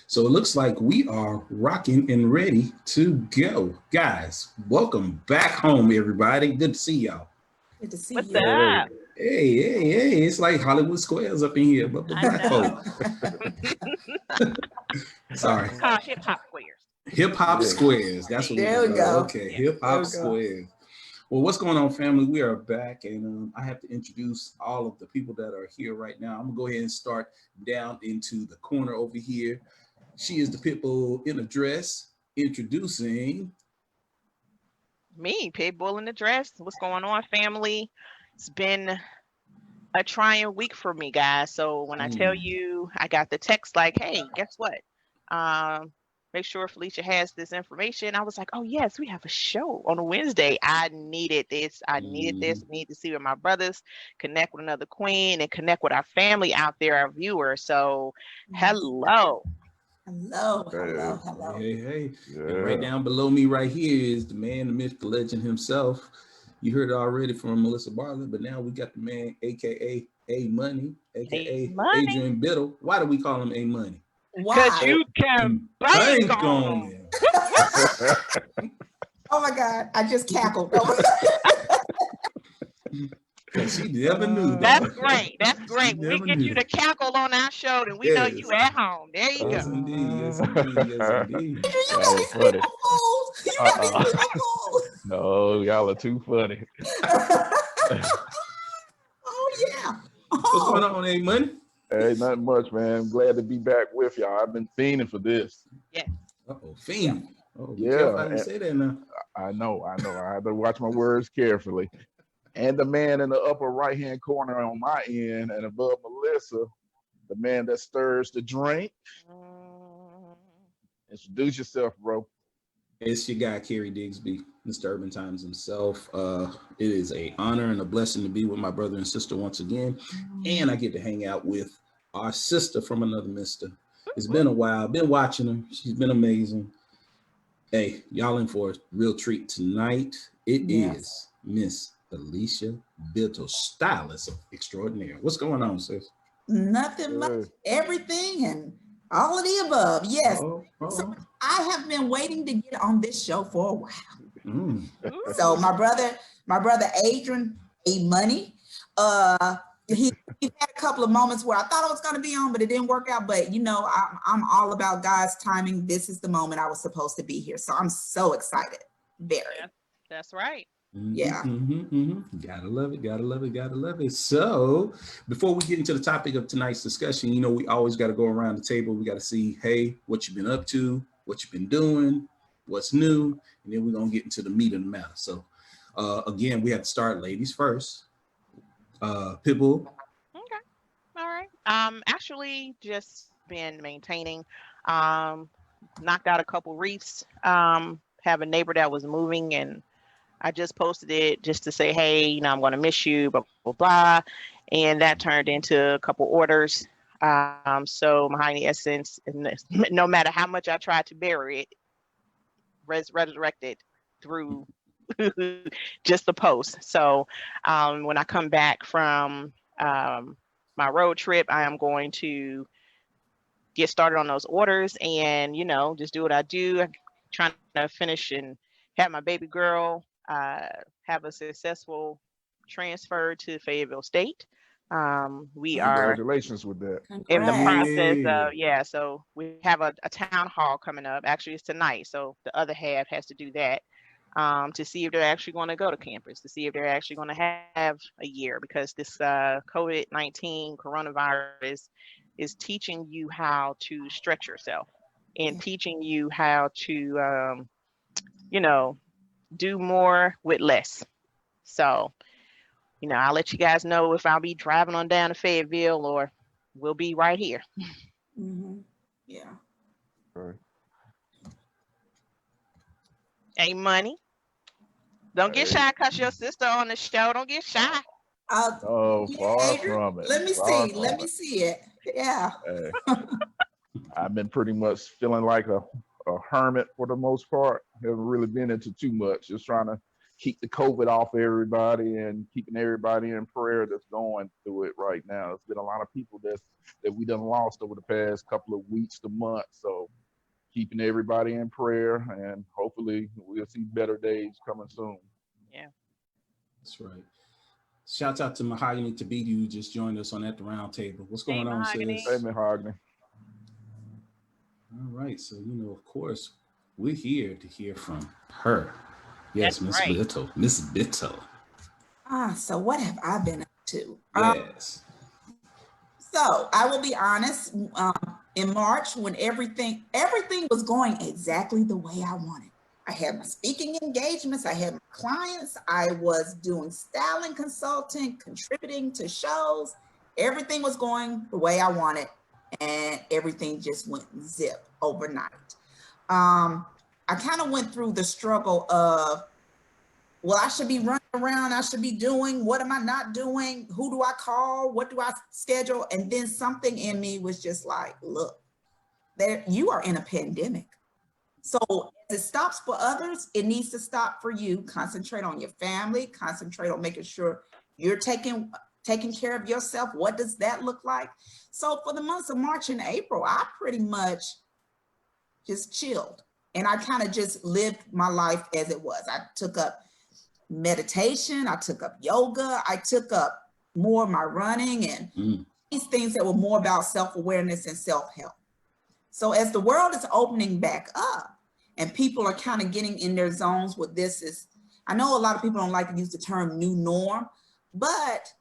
So it looks like we are rocking and ready to go. Guys, welcome back home, everybody. Good to see y'all. Good to see What's you. up? Hey. It's like Hollywood Squares up in here, but the I black know. folk. Sorry. It's called hip hop squares. Hip hop Yeah. squares. That's what There we we call it. go. Okay, Yeah. hip There hop we go. squares. Well, what's going on, family? We are back, and I have to introduce all of the people that are here right now. I'm gonna go ahead and start down into the corner over here. She is the pitbull in a dress, introducing. Me, Pitbull in the dress. What's going on, family? It's been a trying week for me, guys. So when I tell you, I got the text like, "Hey, guess what? Um, make sure Felicia has this information." I was like, "Oh yes, we have a show on a Wednesday." I needed this. I needed this. I need to see with my brothers, connect with another queen, and connect with our family out there, our viewers. So, hello. Hello. Hey. Yeah. And right down below me, right here, is the man, the myth, the legend himself. You heard it already from Melissa Bartlett, but now we got the man, aka A Money, aka Money. Adrian Biddle. Why do we call him A Money? Because Why? you can bank on them. Oh my God! I just cackled. She never knew. That's great. That's She great. When we never get knew. you to cackle on our show, then we know you Yes. at home. There you Yes, go. indeed. Yes, indeed. Yes, indeed. You got Y'all me are funny. fooled. You got me fooled. No, y'all are too funny. Oh yeah. What's going Oh. on, A Money? Hey, nothing much, man. I'm glad to be back with y'all. I've been fiending for this. Yeah. Uh-oh, fiend. Oh, be Yeah, careful how you and- say that now. I know. I have to watch my words carefully. And the man in the upper right-hand corner on my end and above Melissa, the man that stirs the drink. Introduce yourself, bro. It's your guy, Kerry Digsby, Mr. Urban Times himself. It is an honor and a blessing to be with my brother and sister once again. And I get to hang out with our sister from another mister. It's been a while. Been watching her. She's been amazing. Hey, y'all in for a real treat tonight. It is Miss Felicia Bittle, stylist extraordinaire. What's going on, sis? Nothing much. Everything and all of the above. Yes. So I have been waiting to get on this show for a while. So my brother Adrian A Money, he had a couple of moments where I thought I was going to be on, but it didn't work out. But you know, I'm all about God's timing. This is the moment I was supposed to be here. So I'm so excited. Very. Yeah, that's right. Yeah. Gotta love it. So before we get into the topic of tonight's discussion, you know, we always got to go around the table. We got to see, hey, what you've been up to, what you've been doing, what's new, and then we're gonna get into the meat of the matter. So again, we have to start ladies first. Pitbull. Okay. All right. Actually just been maintaining. Knocked out a couple reefs. Have a neighbor that was moving, and I just posted it just to say, hey, you know, I'm gonna miss you, blah blah blah. And that turned into a couple orders. So Mahogany Essence, no matter how much I tried to bury it, resurrected through just the post. So when I come back from my road trip, I am going to get started on those orders and, you know, just do what I do. I'm trying to finish and have my baby girl have a successful transfer to Fayetteville State. We are Congratulations with that. in the process Yeah. of, so we have a town hall coming up. Actually, it's tonight. So the other half has to do that to see if they're actually going to go to campus, to see if they're actually going to have a year, because this COVID-19 coronavirus is teaching you how to stretch yourself and teaching you how to, you know, do more with less. So, you know, I'll let you guys know if I'll be driving on down to Fayetteville or we'll be right here. Yeah. All right. Hey, Money. Don't get shy because your sister on the show. Don't get shy. Oh, far from it. Let me see it. Yeah. Hey, I've been pretty much feeling like a hermit for the most part. Haven't really been into too much. Just trying to keep the COVID off everybody and keeping everybody in prayer that's going through it right now. It's been a lot of people that we done lost over the past couple of weeks to months. So keeping everybody in prayer, and hopefully we'll see better days coming soon. Yeah. That's right. Shout out to Mahogany Tabiti, who just joined us on At the Round Table. What's going on, Mahogany. sis? Hey, Mahogany. All right. So, of course, we're here to hear from her. Yes, Miss right. Bittle. Miss Bittle. So what have I been up to? Yes. So I will be honest, in March, when everything was going exactly the way I wanted. I had my speaking engagements, I had my clients, I was doing styling consulting, contributing to shows. Everything was going the way I wanted, and everything just went zip overnight. I kind of went through the struggle of, well, I should be running around, I should be doing, what am I not doing? Who do I call? What do I schedule? And then something in me was just like, look, you are in a pandemic. So as it stops for others, it needs to stop for you. Concentrate on your family, concentrate on making sure you're taking care of yourself. What does that look like? So for the months of March and April, I pretty much just chilled. And I kind of just lived my life as it was. I took up meditation, I took up yoga, I took up more of my running and these things that were more about self-awareness and self-help. So as the world is opening back up and people are kind of getting in their zones with this is, I know a lot of people don't like to use the term new norm, but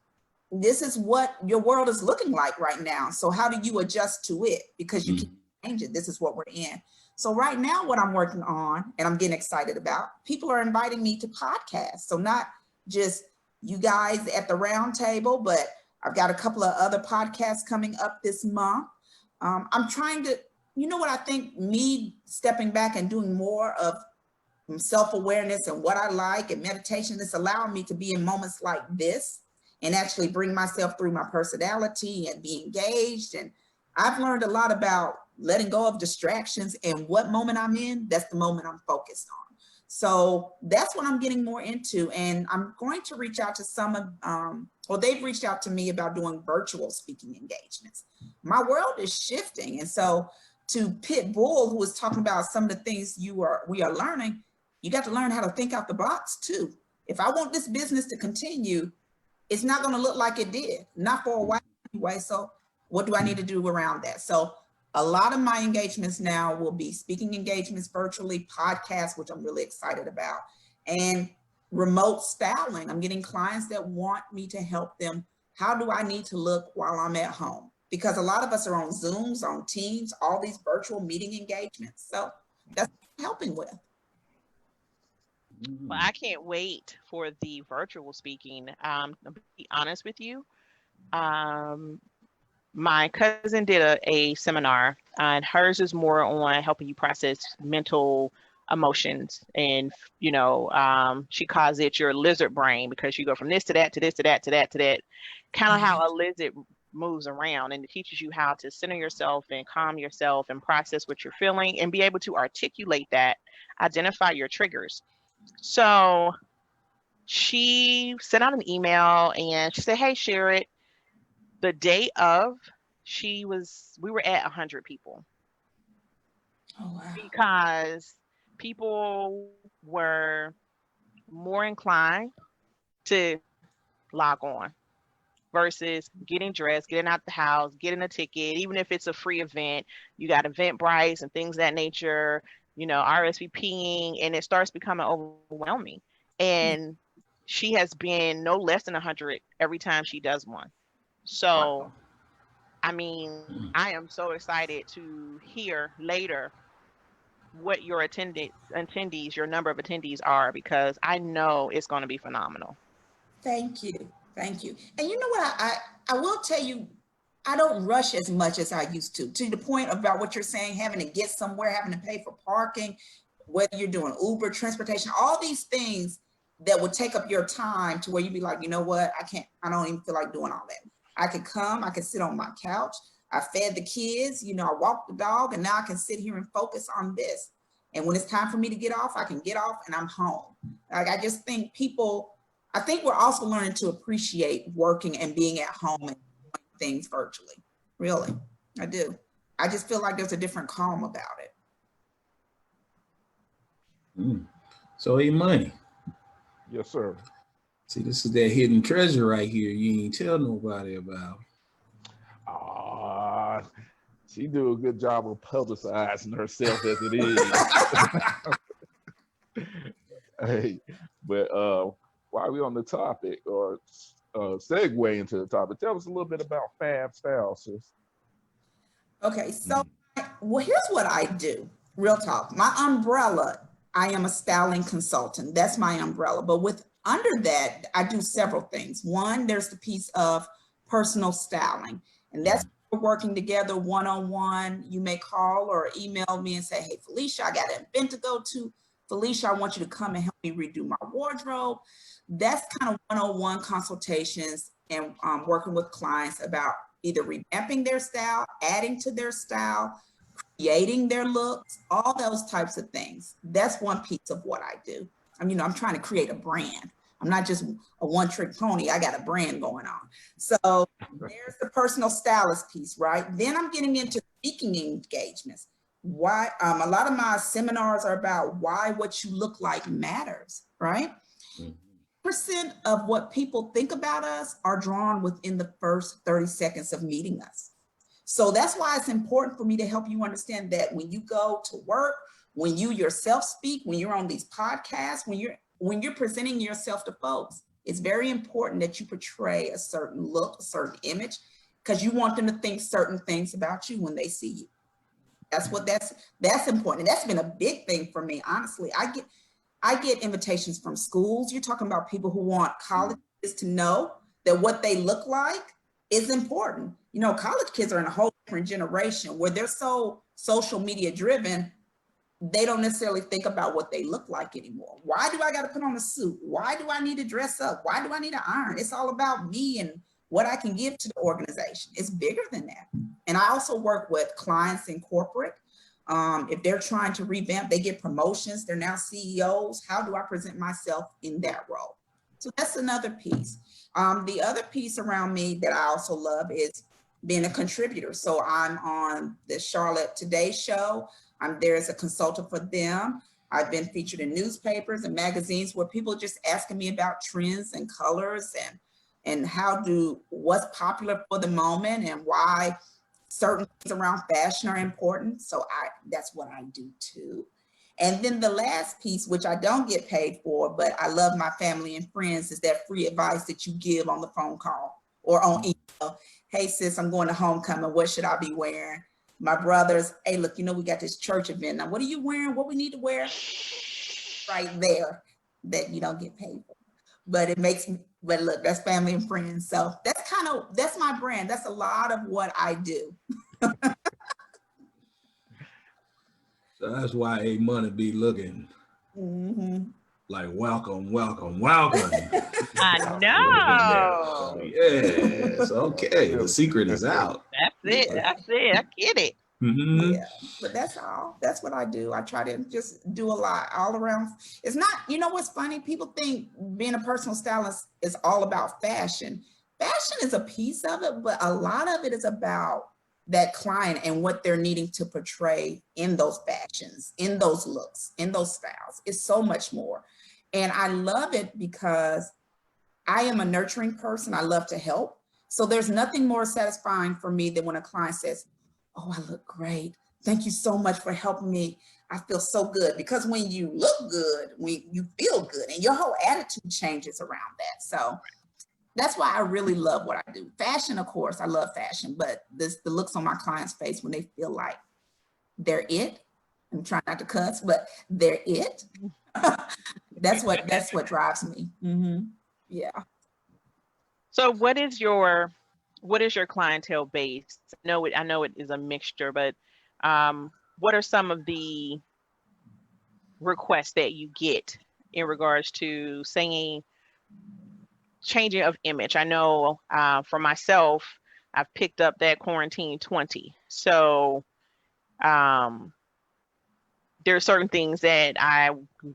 this is what your world is looking like right now. So how do you adjust to it? Because you can't change it. This is what we're in. So right now what I'm working on and I'm getting excited about, people are inviting me to podcasts. So not just you guys at the round table, but I've got a couple of other podcasts coming up this month. I'm trying to, what I think, me stepping back and doing more of self-awareness and what I like and meditation, this allowing me to be in moments like this and actually bring myself through my personality and be engaged. And I've learned a lot about letting go of distractions, and what moment I'm in, that's the moment I'm focused on. So that's what I'm getting more into. And I'm going to reach out to some of, they've reached out to me about doing virtual speaking engagements. My world is shifting. And so to Pitbull, who was talking about some of the things we are learning, you got to learn how to think out the box too. If I want this business to continue, it's not going to look like it did, not for a while anyway. So what do I need to do around that? So a lot of my engagements now will be speaking engagements virtually, podcasts, which I'm really excited about, and remote styling. I'm getting clients that want me to help them. How do I need to look while I'm at home? Because a lot of us are on Zooms, on Teams, all these virtual meeting engagements. So that's what I'm helping with. Well, I can't wait for the virtual speaking. To be honest with you, my cousin did a seminar, and hers is more on helping you process mental emotions. And, she calls it your lizard brain, because you go from this to that, to this, to that, to that, to that, kind of how a lizard moves around. And it teaches you how to center yourself and calm yourself and process what you're feeling and be able to articulate that, identify your triggers. So she sent out an email and she said, hey, share it. The day of, we were at 100 people. Oh, wow. Because people were more inclined to log on versus getting dressed, getting out the house, getting a ticket, even if it's a free event. You got Eventbrite and things of that nature, RSVPing, and it starts becoming overwhelming. And she has been no less than 100 every time she does one. So, I am so excited to hear later what your attendees, your number of attendees are, because I know it's going to be phenomenal. Thank you. Thank you. And you know what, I will tell you, I don't rush as much as I used to the point about what you're saying, having to get somewhere, having to pay for parking, whether you're doing Uber, transportation, all these things that would take up your time to where you'd be like, you know what, I don't even feel like doing all that. I could come, I could sit on my couch. I fed the kids, I walked the dog, and now I can sit here and focus on this. And when it's time for me to get off, I can get off and I'm home. Like, I just think I think we're also learning to appreciate working and being at home and doing things virtually. Really, I do. I just feel like there's a different calm about it. So, money. Yes, sir. See, this is that hidden treasure right here. You ain't tell nobody about. She do a good job of publicizing herself as it is. Hey, but while we're on the topic, or segue into the topic, tell us a little bit about Fab Style, sis. Okay, so well, here's what I do. Real talk. My umbrella, I am a styling consultant. That's my umbrella. But under that, I do several things. One, there's the piece of personal styling, and that's we're working together one-on-one. You may call or email me and say, hey, Felicia, I got an event to go to. Felicia, I want you to come and help me redo my wardrobe. That's kind of one-on-one consultations and working with clients about either revamping their style, adding to their style, creating their looks, all those types of things. That's one piece of what I do. I'm trying to create a brand. I'm not just a one-trick pony. I got a brand going on. So there's the personal stylist piece, right? Then I'm getting into speaking engagements. Why a lot of my seminars are about why what you look like matters, right? Percent of what people think about us are drawn within the first 30 seconds of meeting us. So that's why it's important for me to help you understand that when you go to work, when you yourself speak, when you're on these podcasts, when you're presenting yourself to folks, it's very important that you portray a certain look, a certain image, because you want them to think certain things about you when they see you. That's important. And that's been a big thing for me, honestly. I get invitations from schools. You're talking about people who want college kids to know that what they look like is important. College kids are in a whole different generation where they're so social media driven. They don't necessarily think about what they look like anymore. Why do I got to put on a suit? Why do I need to dress up? Why do I need to iron? It's all about me and what I can give to the organization. It's bigger than that. And I also work with clients in corporate. If they're trying to revamp, they get promotions. They're now CEOs. How do I present myself in that role? So that's another piece. The other piece around me that I also love is being a contributor. So I'm on the Charlotte Today show. I'm there as a consultant for them. I've been featured in newspapers and magazines where people are just asking me about trends and colors and what's popular for the moment and why certain things around fashion are important. So that's what I do too. And then the last piece, which I don't get paid for, but I love my family and friends, is that free advice that you give on the phone call or on email. Hey sis, I'm going to homecoming. What should I be wearing? My brothers, hey, look, we got this church event. Now, what are you wearing? What we need to wear? Right there that you don't get paid for. But look, that's family and friends. So that's my brand. That's a lot of what I do. So that's why money be looking like welcome. I know. Yes. Okay. The secret is out. That's it. I get it. Yeah, but that's all. That's what I do. I try to just do a lot all around. It's not, what's funny? People think being a personal stylist is all about fashion. Fashion is a piece of it, but a lot of it is about that client and what they're needing to portray in those fashions, in those looks, in those styles. It's so much more. And I love it because I am a nurturing person. I love to help. So there's nothing more satisfying for me than when a client says, oh, I look great. Thank you so much for helping me. I feel so good. Because when you look good, when you feel good, and your whole attitude changes around that. So that's why I really love what I do. Fashion, of course, I love fashion, but the looks on my client's face when they feel like they're it. I'm trying not to cuss, but they're it. That's what drives me. Yeah. So what is your clientele base? I know it is a mixture, but what are some of the requests that you get in regards to changing of image? I know for myself, I've picked up that quarantine 20. So there are certain things that I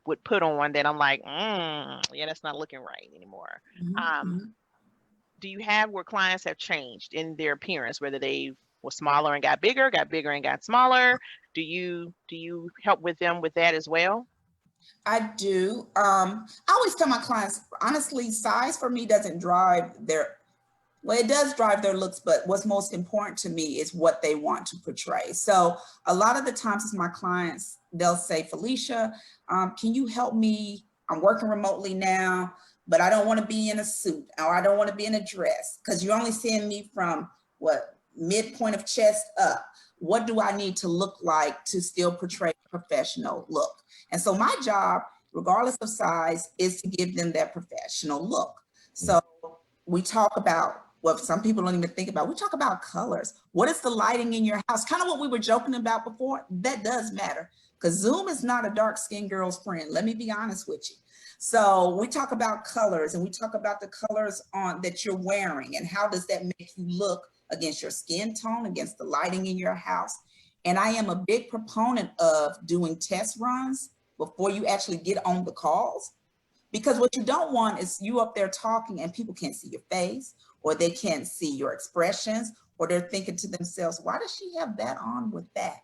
would put on that I'm like, yeah, that's not looking right anymore. Do you have where clients have changed in their appearance, whether they were smaller and got bigger and got smaller? Do you help with them with that as well? I do. I always tell my clients, honestly, size for me doesn't drive well, it does drive their looks, but what's most important to me is what they want to portray. So a lot of the times as my clients, they'll say, Felicia, can you help me? I'm working remotely now, but I don't want to be in a suit, or I don't want to be in a dress, because you're only seeing me from midpoint of chest up. What do I need to look like to still portray a professional look? And so my job, regardless of size, is to give them that professional look. So we talk about what some people don't even think about. We talk about colors. What is the lighting in your house? Kind of what we were joking about before. That does matter, because Zoom is not a dark-skinned girl's friend. Let me be honest with you. So we talk about colors, and we talk about the colors that you're wearing, and how does that make you look against your skin tone, against the lighting in your house. And I am a big proponent of doing test runs before you actually get on the calls, because what you don't want is you up there talking and people can't see your face, or they can't see your expressions, or they're thinking to themselves, why does she have that on with that?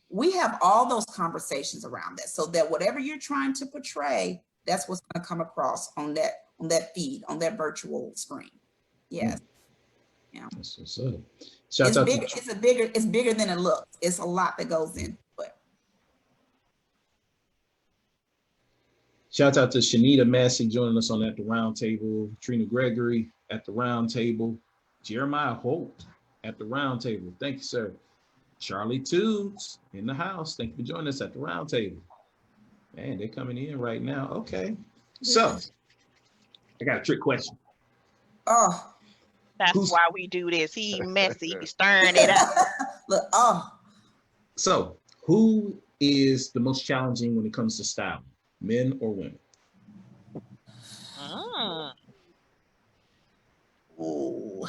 We have all those conversations around that, so that whatever you're trying to portray, that's what's going to come across on that feed, on that virtual screen. Yes. Yeah. That's what's up. It's bigger than it looks. It's a lot that goes into it. Shout out to Shanita Massey joining us on At the Round Table, Trina Gregory at the Round Table, Jeremiah Holt at the Round Table. Thank you, sir. Charlie Toots in the house. Thank you for joining us at the Round Table. Man, they're coming in right now. Okay. So I got a trick question. Oh. That's why we do this. He messy, stirring it up. Look, So who is the most challenging when it comes to styling, men or women? Ooh.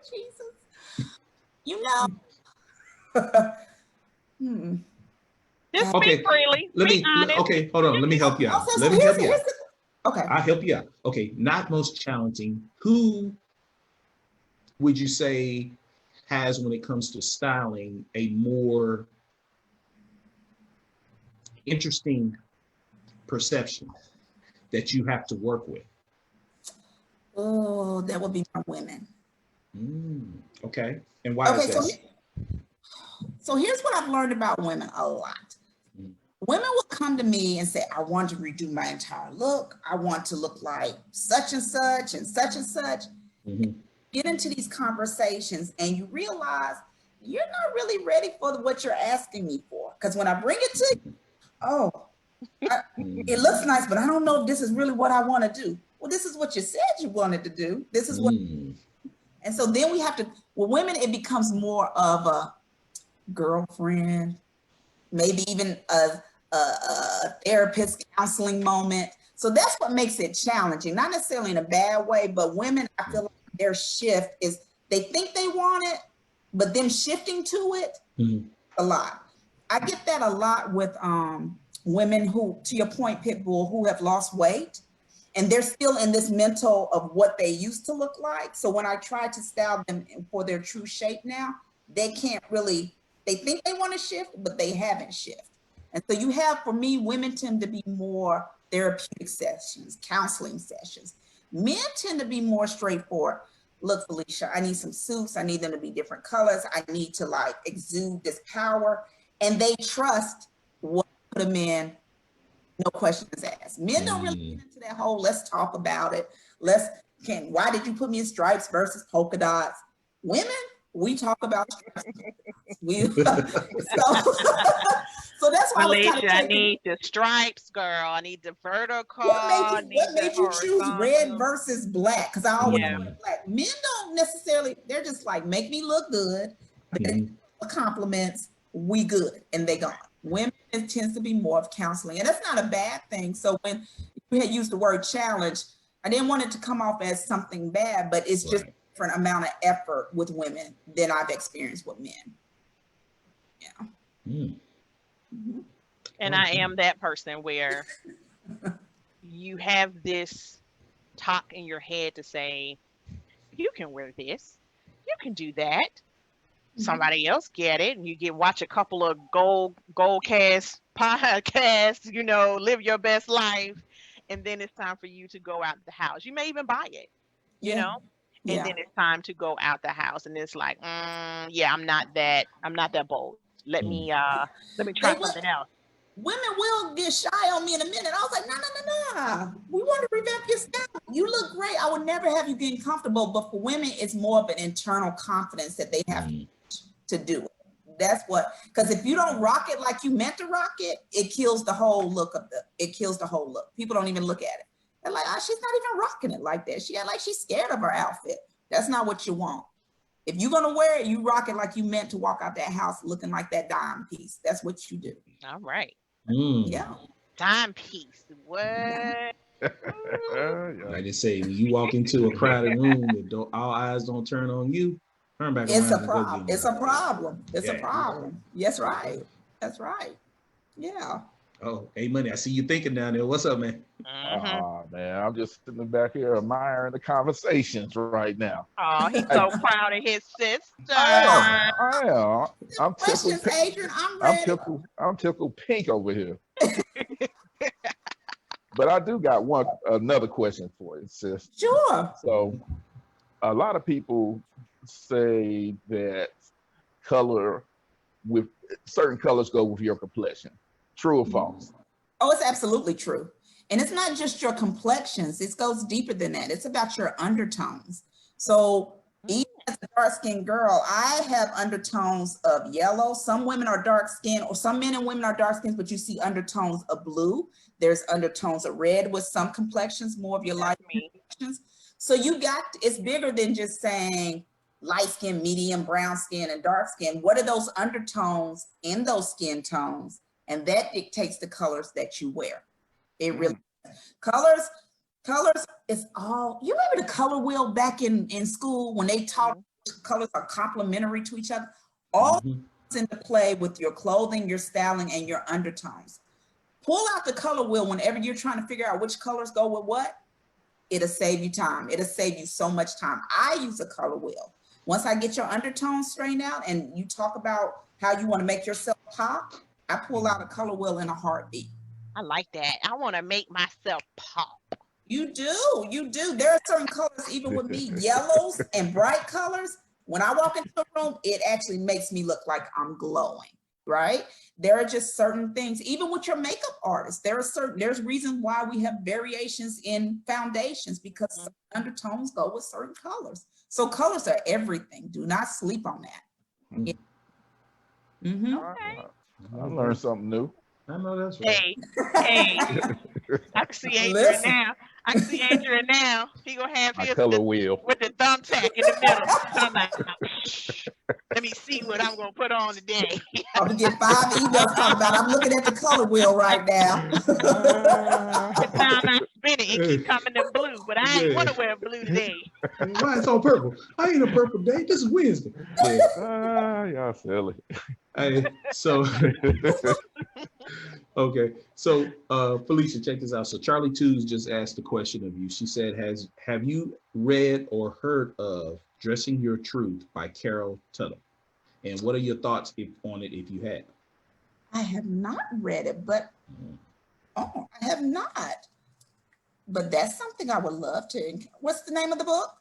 Jesus. You know. Just speak freely. Okay, hold on. Let me help you out. Okay. I'll help you out. Okay, not most challenging. Who would you say has, when it comes to styling, a more interesting perception that you have to work with? Oh, that would be my women. Okay. And why is that? So here's what I've learned about women a lot. Women will come to me and say, I want to redo my entire look. I want to look like such and such and such and such. Get into these conversations and you realize you're not really ready for what you're asking me for. Because when I bring it to you, it looks nice, but I don't know if this is really what I want to do. Well, this is what you said you wanted to do. This is what. And so then we have to, with women, it becomes more of a girlfriend, maybe even a therapist counseling moment. So that's what makes it challenging, not necessarily in a bad way, but women, I feel like their shift is they think they want it, but them shifting to it a lot. I get that a lot with women who, to your point, Pitbull, who have lost weight and they're still in this mental of what they used to look like. So when I try to style them for their true shape now, they can't really, they think they want to shift, but they haven't shifted. And so you have, for me, women tend to be more therapeutic sessions, counseling sessions. Men tend to be more straightforward. Look, Felicia, I need some suits. I need them to be different colors. I need to like exude this power. And they trust what put them in, no questions asked. Men don't really get into that whole, let's talk about it. Why did you put me in stripes versus polka dots? Women, we talk about stripes. So that's why Felicia, I need the stripes, girl. I need the vertical. What made you choose red versus black? Because I always wear black. Men don't necessarily, they're just like, make me look good. Compliments, we good, and they gone. Women, it tends to be more of counseling, and that's not a bad thing. So when you had used the word challenge, I didn't want it to come off as something bad, but it's just different amount of effort with women than I've experienced with men. Yeah. Mm-hmm. And I am that person where you have this talk in your head to say, you can wear this, you can do that. Somebody else get it, and you watch a couple of gold cast podcasts, live your best life, and then it's time for you to go out the house. You may even buy it, Yeah. and then it's time to go out the house, and it's like, yeah, I'm not that bold. Let me try something else. Women will get shy on me in a minute. I was like, no. We want to revamp your style. You look great. I would never have you getting comfortable. But for women, it's more of an internal confidence that they have to do it. That's what, because if you don't rock it like you meant to rock it, it kills the whole look. People don't even look at it. They're like, oh, she's not even rocking it like that. She act like she's scared of her outfit. That's not what you want. If you're gonna wear it, you rock it like you meant to walk out that house looking like that dime piece. That's what you do. All right. Yeah. Dime piece. What? I just say, when you walk into a crowded room that all eyes don't turn on you, turn back around. It's a problem. It's a problem. Yes, right. That's right. Yeah. Oh, hey, Money, I see you thinking down there. What's up, man? Man, I'm just sitting back here admiring the conversations right now. Oh, he's so proud of his sister. I am. I'm Questions, tickled. Adrian. I'm ready. I'm tickled pink over here. But I do got another question for you, sis. Sure. So, a lot of people say that certain colors go with your complexion. True or false? Oh, it's absolutely true. And it's not just your complexions. It goes deeper than that. It's about your undertones. So even as a dark-skinned girl, I have undertones of yellow. Some women are dark-skinned, or some men and women are dark-skinned, but you see undertones of blue. There's undertones of red with some complexions, more of your light complexions. So it's bigger than just saying light skin, medium, brown skin, and dark skin. What are those undertones in those skin tones? And that dictates the colors that you wear. It really colors is all. You remember the color wheel back in school when they taught colors are complementary to each other? All comes into play with your clothing, your styling, and your undertones. Pull out the color wheel whenever you're trying to figure out which colors go with what. It'll save you time. It'll save you so much time. I use a color wheel. Once I get your undertones straightened out and you talk about how you want to make yourself pop, I pull out a color wheel in a heartbeat. I like that. I want to make myself pop. You do. There are certain colors, even with me, yellows and bright colors. When I walk into a room, it actually makes me look like I'm glowing, right? There are just certain things, even with your makeup artist, there's reasons why we have variations in foundations, because some undertones go with certain colors. So colors are everything. Do not sleep on that. Okay. I learned something new. I know that's right. Hey, I can see Adrian now. He gonna have his color wheel with the thumbtack in the middle. So I'm like, let me see what I'm gonna put on today. I'm gonna get 5 emails talking about. I'm looking at the color wheel right now. It's time I spin it. It keep coming to blue, but I ain't want to wear blue today. Why it's on purple? I ain't a purple day. This is Wednesday. Y'all silly. Hey, so okay. So Felicia, check this out. So Charlie Twos just asked a question of you. She said, have you read or heard of Dressing Your Truth by Carol Tuttle? And what are your thoughts on it if you have? I have not read it, but I have not. But that's something I would love to. What's the name of the book?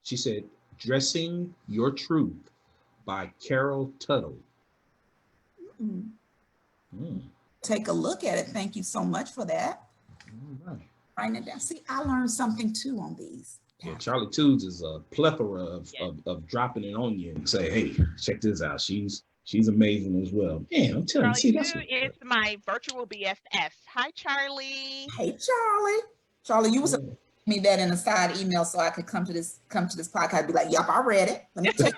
She said, Dressing Your Truth by Carol Tuttle. Take a look at it. Thank you so much for that. All right. Writing it down. See, I learned something too on these. Yeah, Charlie Twos is a plethora of dropping it on you and say, hey, check this out. She's amazing as well. Man, I'm telling you. It's my virtual BFF. Hi, Charlie. Hey, Charlie. Charlie, you was me that in a side email so I could come to this podcast. I'd be like, yep, I read it. Let me check.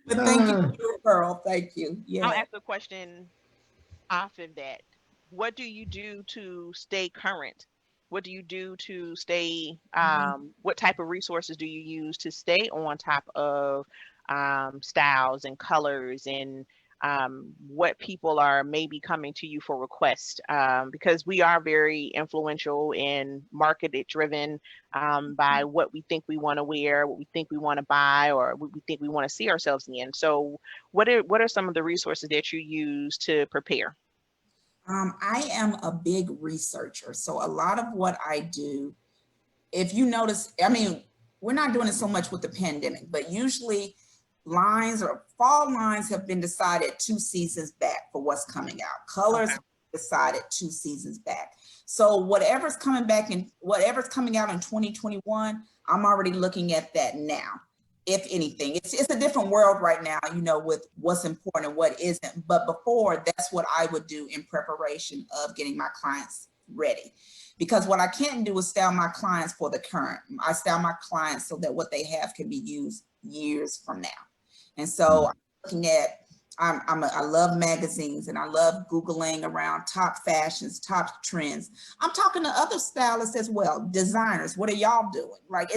But thank you, girl. Thank you. Yeah. I'll ask a question off of that. What do you do to stay current What do you do to stay, what type of resources do you use to stay on top of styles and colors and what people are maybe coming to you for requests? Because we are very influential and marketed driven by what we think we want to wear, what we think we want to buy, or what we think we want to see ourselves in. So what are some of the resources that you use to prepare? I am a big researcher. So a lot of what I do, if you notice, I mean, we're not doing it so much with the pandemic, but usually lines or fall lines have been decided 2 seasons back for what's coming out. Colors have been decided 2 seasons back. So whatever's coming back and whatever's coming out in 2021, I'm already looking at that now. If anything, it's a different world right now, you know, with what's important and what isn't. But before, that's what I would do in preparation of getting my clients ready. Because what I can't do is style my clients for the current. I style my clients so that what they have can be used years from now. And so I'm looking at, I love magazines and I love Googling around top fashions, top trends. I'm talking to other stylists as well, designers. What are y'all doing? Like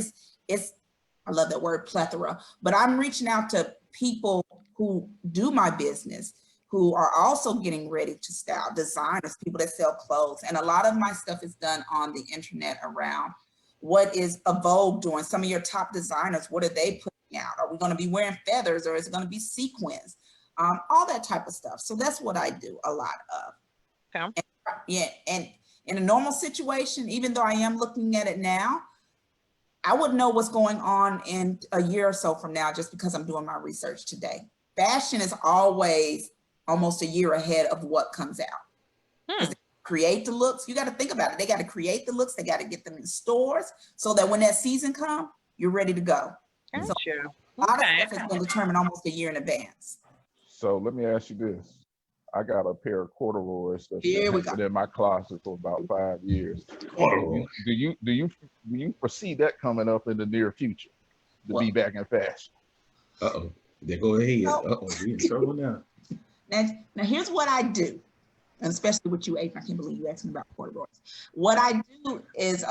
I love that word plethora, but I'm reaching out to people who do my business, who are also getting ready to style, designers, people that sell clothes. And a lot of my stuff is done on the internet around what is a Vogue doing, some of your top designers, what are they putting out? Are we gonna be wearing feathers or is it gonna be sequins? All that type of stuff. So that's what I do a lot of. Okay. And in a normal situation, even though I am looking at it now, I wouldn't know what's going on in a year or so from now just because I'm doing my research today. Fashion is always almost a year ahead of what comes out. Create the looks, you got to think about it. They got to create the looks, they got to get them in stores so that when that season comes, you're ready to go. Gotcha. So a lot of stuff has been determined almost a year in advance. So let me ask you this. I got a pair of corduroys that's been in my closet for about 5 years. Do you foresee that coming up in the near future to be back in fashion? Uh-oh. There go ahead. Uh-oh, we in trouble now. Now here's what I do, and especially with you, Adrian, I can't believe you asked me about corduroys. What I do is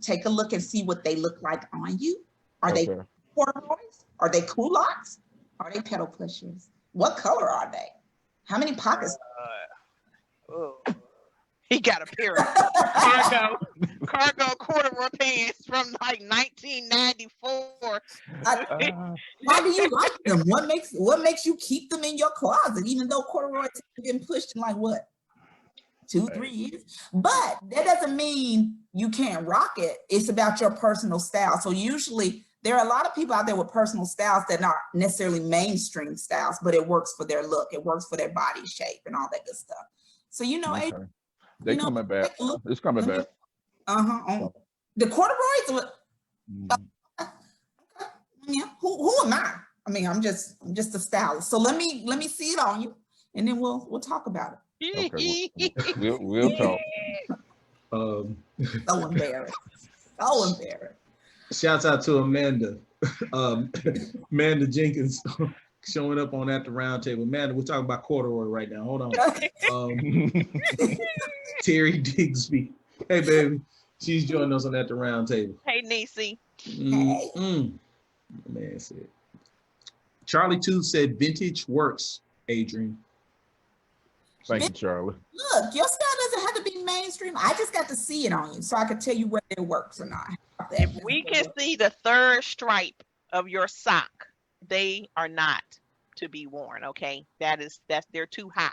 take a look and see what they look like on you. Are they corduroys? Are they culottes? Are they pedal pushers? What color are they? How many pockets? He got a pair of cargo corduroy pants from like 1994. Why do you like them? What makes you keep them in your closet, even though corduroys have been pushed in like what, 2-3 years? But that doesn't mean you can't rock it. It's about your personal style. So usually there are a lot of people out there with personal styles that aren't necessarily mainstream styles, but it works for their look. It works for their body shape and all that good stuff. So, you know, they coming back. It's coming back. The corduroys. Yeah. Who am I? I mean, I'm just a stylist. So let me see it on you, and then we'll talk about it. Okay, we'll talk. So embarrassed. So embarrassed. Shouts out to Amanda. Amanda Jenkins showing up on At the Round Table. Amanda, we're talking about corduroy right now. Hold on. Terry Digsby. Hey, baby. She's joining us on At the Round Table. Hey, Niecy. Man said. Charlie Tooth said vintage works, Adrian. Thank you, Charlie. Look, your style doesn't have to be mainstream. I just got to see it on you so I could tell you whether it works or not. If we can see the third stripe of your sock, they are not to be worn, okay? They're too high.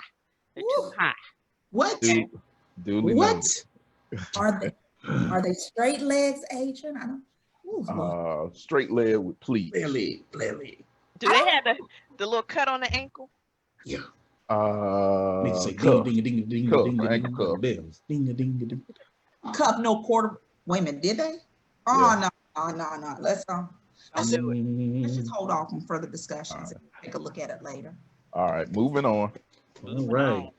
They're too high. What? What? Are they straight legs, Adrian? I don't. Straight leg with pleats. Clearly. Do they have the little cut on the ankle? Yeah. Cuff, Cuff, no quarter. Wait a minute, did they? Oh, no. Let's just hold off on further discussions and take a look at it later. All right, moving on. All right.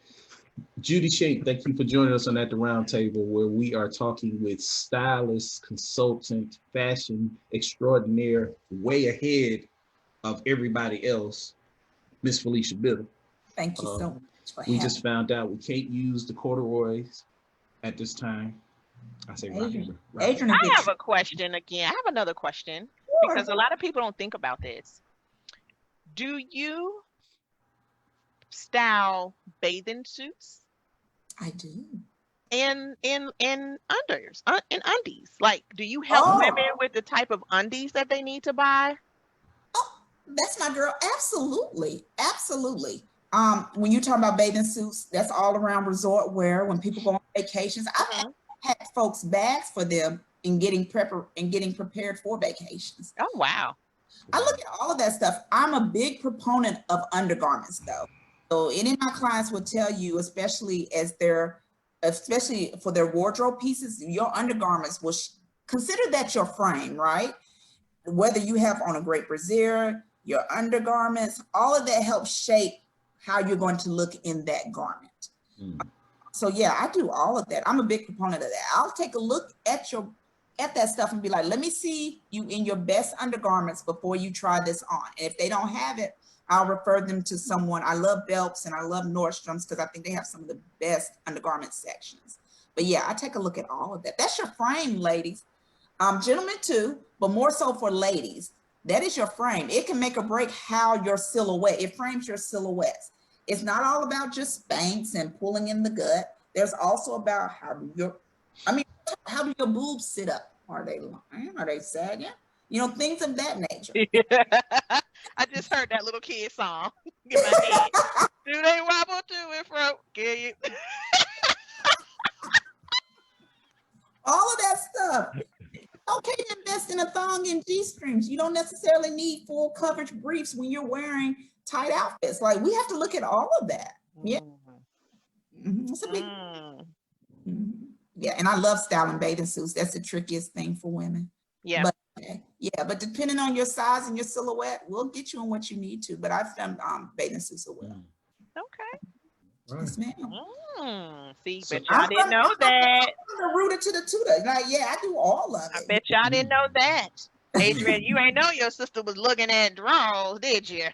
Judy Shape, thank you for joining us on At the Round Table, where we are talking with stylist, consultant, fashion extraordinaire, way ahead of everybody else, Miss Felicia Bittle. Thank you so much for We just found out we can't use the corduroys at this time. I say Adrian, rock. Adrian will I get have a question again. I have another question because a lot of people don't think about this. Do you style bathing suits I do. in unders in undies? Like, do you help Oh, women with the type of undies that they need to buy? oh, that's my girl. Absolutely. Absolutely. When you talk about bathing suits, that's all around resort wear when people go on vacations. I've had folks bags for them in getting prepared for vacations. Oh wow. I look at all of that stuff. I'm a big proponent of undergarments though. So any of my clients will tell you, especially for their wardrobe pieces, your undergarments will consider that your frame, right? Whether you have on a great brassiere, your undergarments, all of that helps shape how you're going to look in that garment. So yeah, I do all of that. I'm a big proponent of that. I'll take a look at that stuff and be like, let me see you in your best undergarments before you try this on. And if they don't have it, I'll refer them to someone. I love Belks and I love Nordstrom's because I think they have some of the best undergarment sections. But yeah, I take a look at all of that. That's your frame, ladies. Gentlemen too, but more so for ladies. That is your frame. It can make or break how your silhouette, it frames your silhouettes. It's not all about just Spanx and pulling in the gut. There's also about how do your boobs sit up? Are they lying? Are they sagging? You know, things of that nature. I just heard that little kid song in my head. Do they wobble to and fro? Can you? All of that stuff. Okay to invest in a thong and G-strings. You don't necessarily need full coverage briefs when you're wearing tight outfits. Like we have to look at all of that. Yeah. It's a big yeah, and I love styling bathing suits. That's the trickiest thing for women. Yeah. But depending on your size and your silhouette, we'll get you on what you need to. But I've done bathing suits as well. Okay. Right. Yes, ma'am. See, but y'all didn't know that. I'm the rooter to the tutor. Like, yeah, I do all of it. I bet y'all didn't know that. Adrian, you ain't know your sister was looking at drawers, did you?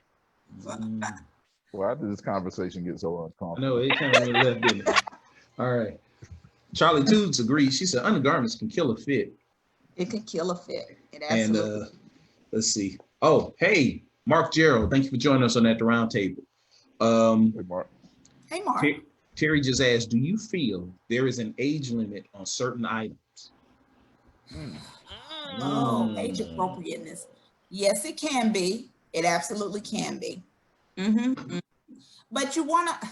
Why did this conversation get so uncomfortable? No, it kind of went left, didn't it? All right. Charlie Toots agrees. She said undergarments can kill a fit. It can kill a fit. It absolutely. And let's see. Oh, hey, Mark Gerald. Thank you for joining us on At the Round Table. Hey, Mark. Hey, Mark. Terry just asked, do you feel there is an age limit on certain items? Oh, age appropriateness. Yes, it can be. It absolutely can be. But you want to,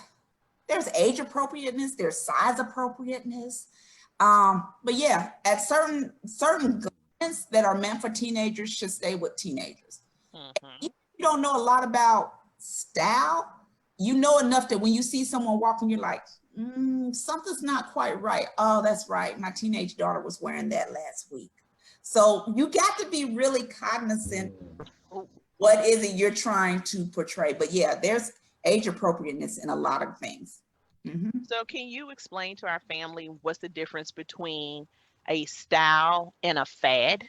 there's age appropriateness, there's size appropriateness. But yeah, at certain garments that are meant for teenagers should stay with teenagers. If you don't know a lot about style, you know enough that when you see someone walking, you're like, something's not quite right. Oh, that's right. My teenage daughter was wearing that last week. So you got to be really cognizant what is it you're trying to portray. But yeah, there's age appropriateness in a lot of things. So can you explain to our family what's the difference between a style and a fad?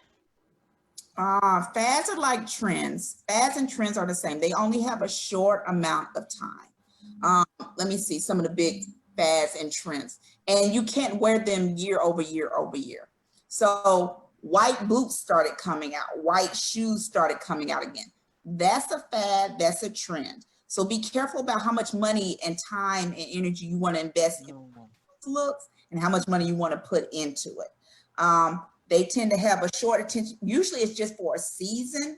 Fads are like trends. Fads and trends are the same. They only have a short amount of time. Let me see some of the big fads and trends. And you can't wear them year over year over year. So white boots started coming out. White shoes started coming out again. That's a fad. That's a trend. So be careful about how much money and time and energy you want to invest in looks and how much money you want to put into it. They tend to have a short attention. Usually it's just for a season.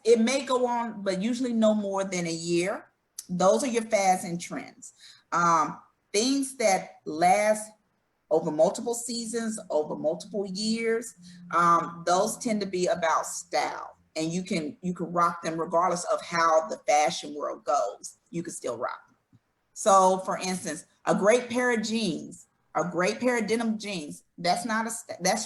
It may go on, but usually no more than a year. Those are your fads and trends. Things that last over multiple seasons, over multiple years, those tend to be about style. And you can rock them regardless of how the fashion world goes. You can still rock them. So for instance, a great pair of jeans, a great pair of denim jeans, that's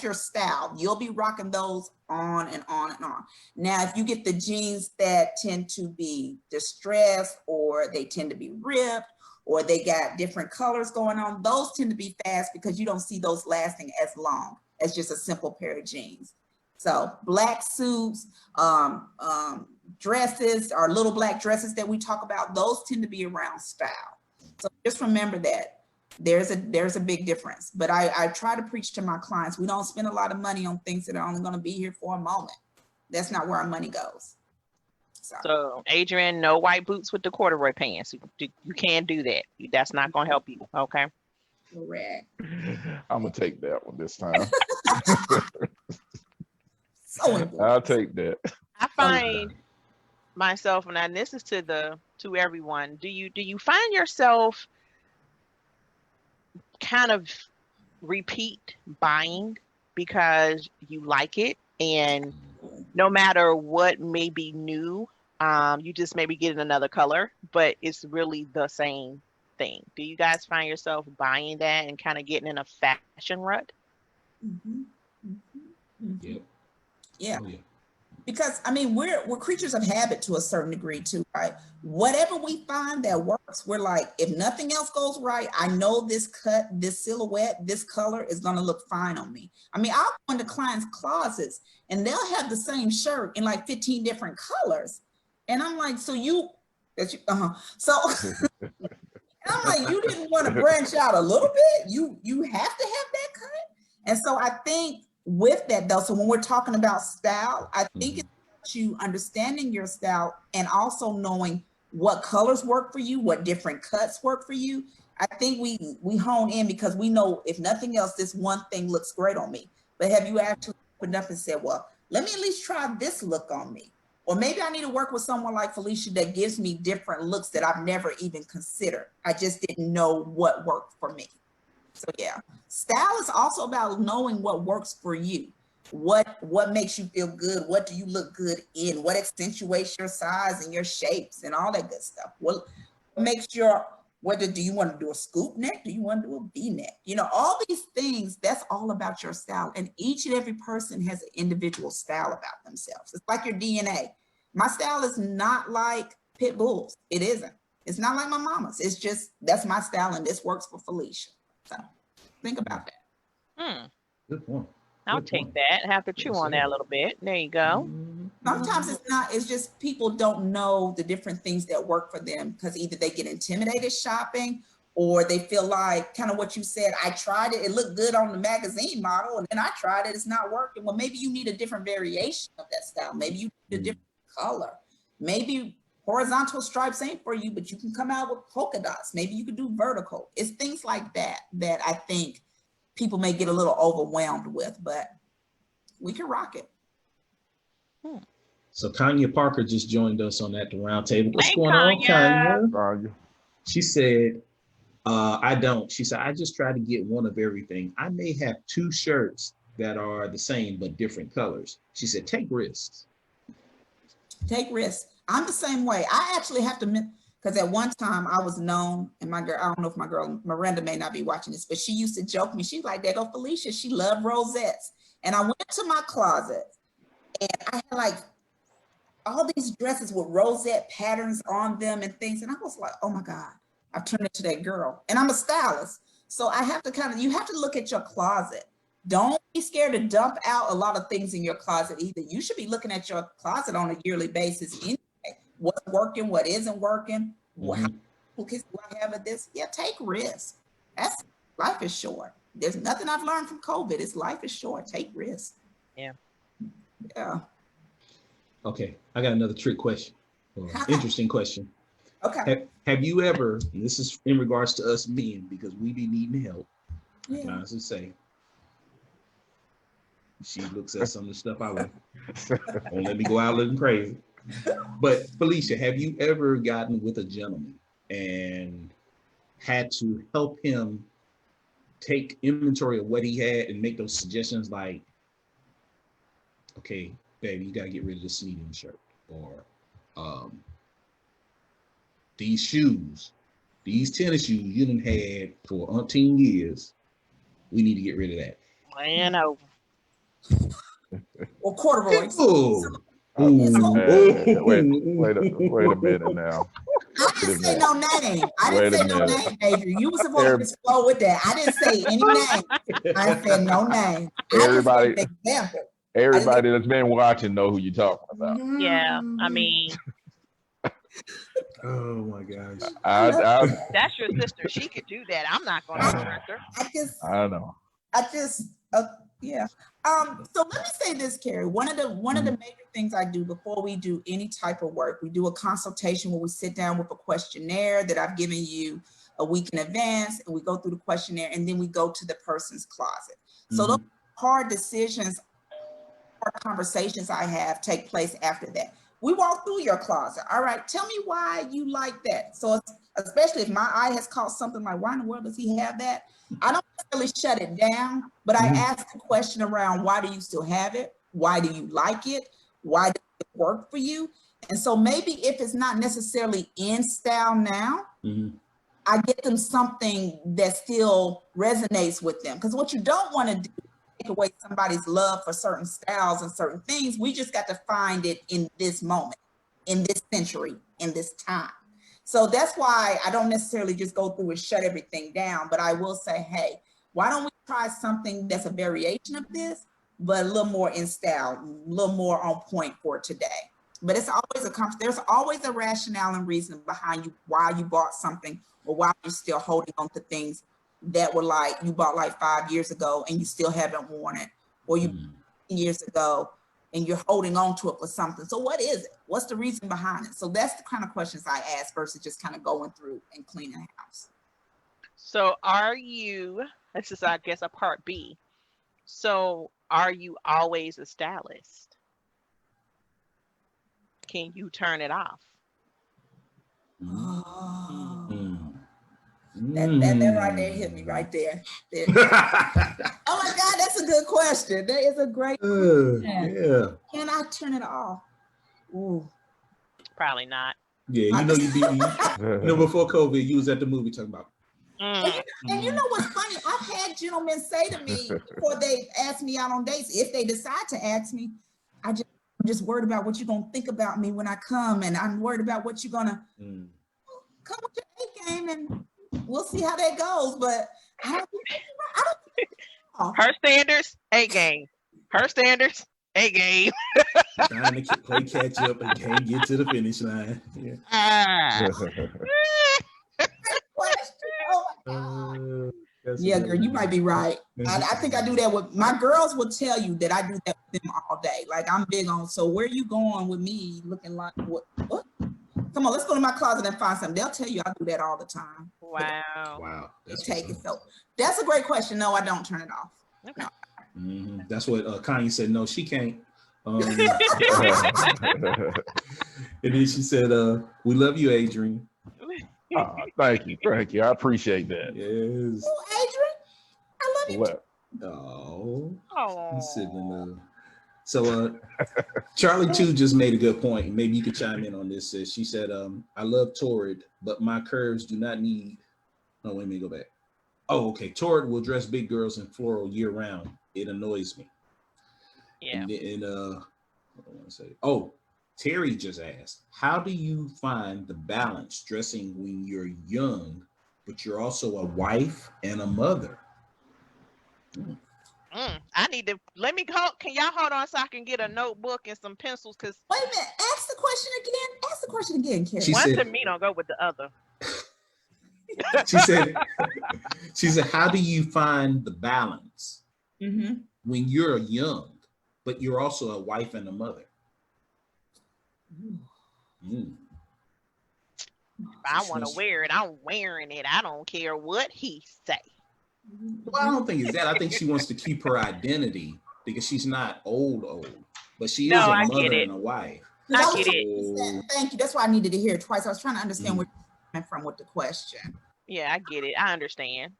your style. You'll be rocking those on and on and on. Now, if you get the jeans that tend to be distressed or they tend to be ripped or they got different colors going on, those tend to be fast because you don't see those lasting as long as just a simple pair of jeans. So black suits, dresses, or little black dresses that we talk about, those tend to be around style. So just remember that. There's a big difference. But I try to preach to my clients, we don't spend a lot of money on things that are only going to be here for a moment. That's not where our money goes. So Adrian, no white boots with the corduroy pants. You can't do that. That's not going to help you. Okay. Correct. I'm gonna take that one this time. So important. I'll take that. I find myself, and this is to everyone. Do you find yourself kind of repeat buying because you like it, and no matter what may be new, you just maybe get in another color, but it's really the same thing? Do you guys find yourself buying that and kind of getting in a fashion rut? Mm-hmm. Mm-hmm. Mm-hmm. Yep. Yeah. Oh, yeah. Because I mean, we're creatures of habit to a certain degree too, right? Whatever we find that works, we're like, if nothing else goes right, I know this cut, this silhouette, this color is going to look fine on me. I mean, I'll go into clients' closets and they'll have the same shirt in like 15 different colors. And I'm like, so so I'm like, you didn't want to branch out a little bit? You have to have that cut? And so I think with that though, so when we're talking about style, I think it's about you understanding your style and also knowing what colors work for you, what different cuts work for you. I think we hone in because we know, if nothing else, this one thing looks great on me. But have you actually opened up and said, well, let me at least try this look on me? Or maybe I need to work with someone like Felicia that gives me different looks that I've never even considered. I just didn't know what worked for me. So yeah, style is also about knowing what works for you. What makes you feel good? What do you look good in? What accentuates your size and your shapes and all that good stuff? What makes do you want to do a scoop neck? Do you want to do a V-neck? You know, all these things, that's all about your style. And each and every person has an individual style about themselves. It's like your DNA. My style is not like Pit Bull's. It isn't. It's not like my mama's. It's just, that's my style and this works for Felicia. So think about that. Good point. I'll take that. Have to chew on that a little bit. There you go. Sometimes it's just people don't know the different things that work for them because either they get intimidated shopping or they feel like kind of what you said, I tried it, it looked good on the magazine model, and then I tried it, it's not working. Well, maybe you need a different variation of that style. Maybe you need a different color. Maybe horizontal stripes ain't for you, but you can come out with polka dots. Maybe you could do vertical. It's things like that that I think people may get a little overwhelmed with, but we can rock it. So Kanya Parker just joined us on At the Round Table. What's Hey, going on, Kanya? Kanya. She said, I don't. She said, I just try to get one of everything. I may have 2 shirts that are the same but different colors. She said, take risks. Take risks. I'm the same way. I actually have to, because at one time I was known, and my girl, I don't know if my girl Miranda may not be watching this, but she used to joke me. She's like, there go Felicia. She loved rosettes. And I went to my closet and I had like all these dresses with rosette patterns on them and things. And I was like, oh my God, I've turned into that girl. And I'm a stylist. So I have to you have to look at your closet. Don't be scared to dump out a lot of things in your closet either. You should be looking at your closet on a yearly basis anyway. What's working, what isn't working, how do I have at this? Yeah, take risks. Life is short. There's nothing I've learned from COVID. Life is short. Take risks. Yeah. Yeah. Okay, I got another trick question. Interesting question. Okay. Have you ever, and this is in regards to us men, because we be needing help, I can honestly say, she looks at some of the stuff I wear. Don't let me go out looking crazy. But Felicia, have you ever gotten with a gentleman and had to help him take inventory of what he had and make those suggestions like, okay, baby, you got to get rid of this medium shirt, or these shoes, these tennis shoes you done had for umpteen years, we need to get rid of that. Man over. Or corduroys. Wait a minute now. I didn't say no name. I didn't say no name, Adrian. You were supposed to just go with that. I didn't say any name. I said no name. Everybody that's been watching know who you're talking about. Yeah, I mean, Oh my gosh. That's your sister. She could do that. I'm not going to correct her. I know. Yeah. So let me say this, Carrie. One of the major things I do before we do any type of work, we do a consultation where we sit down with a questionnaire that I've given you a week in advance, and we go through the questionnaire, and then we go to the person's closet. So those hard decisions, hard conversations I have take place after that. We walk through your closet. All right, tell me why you like that. So especially if my eye has caught something like, why in the world does he have that? I don't necessarily shut it down, but I ask the question around, why do you still have it? Why do you like it? Why does it work for you? And so maybe if it's not necessarily in style now, I get them something that still resonates with them. Because what you don't want to do is take away somebody's love for certain styles and certain things. We just got to find it in this moment, in this century, in this time. So that's why I don't necessarily just go through and shut everything down, but I will say, hey, why don't we try something that's a variation of this, but a little more in style, a little more on point for today. But it's always there's always a rationale and reason behind why you bought something, or why you're still holding on to things that were like you bought like 5 years ago and you still haven't worn it, or you 10 years ago and you're holding on to it for something. So what is it? What's the reason behind it? So that's the kind of questions I ask versus just kind of going through and cleaning the house. So this is, I guess, a part B. So are you always a stylist? Can you turn it off? That right there hit me right there. Oh my God, that's a good question. That is a great question. Yeah. Can I turn it off? Ooh. Probably not. Yeah, before COVID, you was at the movie talking about. And you know what's funny? I've had gentlemen say to me before they ask me out on dates, if they decide to ask me, I'm just worried about what you're gonna think about me when I come, and I'm worried about what you're gonna come with your A game, and we'll see how that goes. But I don't her standards, A game. Her standards, A game. Trying to play catch up and can't get to the finish line. Yeah. Yeah, girl, you might be right. I think I do that with my girls. Will tell you that I do that with them all day. Like, I'm big on, so where you going with me looking like what? Come on, let's go to my closet and find something. They'll tell you I do that all the time. Wow. Take it. So that's a great question. No, I don't turn it off. Okay. No. That's what Kanye said. No, she can't. And then she said, we love you, Adrian. Thank you. I appreciate that. Yes. Oh, Adrian, I love you. Oh. Sibling love. So Charlie too just made a good point. Maybe you could chime in on this. She said, I love Torrid, but my curves do not need. No, let me go back. Oh, okay. Torrid will dress big girls in floral year round. It annoys me. Yeah. And what do I want to say? Oh, Terry just asked, how do you find the balance dressing when you're young, but you're also a wife and a mother? I need to can y'all hold on so I can get a notebook and some pencils? Cause wait a minute, ask the question again, Carrie. She to me don't go with the other. she said, how do you find the balance when you're young, but you're also a wife and a mother? I want to wear it. I'm wearing it. I don't care what he say. Well, I don't think it's that. I think she wants to keep her identity because she's not old, but she is a mother and a wife. I get it. Thank you. That's why I needed to hear it twice. I was trying to understand where you're coming from with the question. Yeah, I get it. I understand.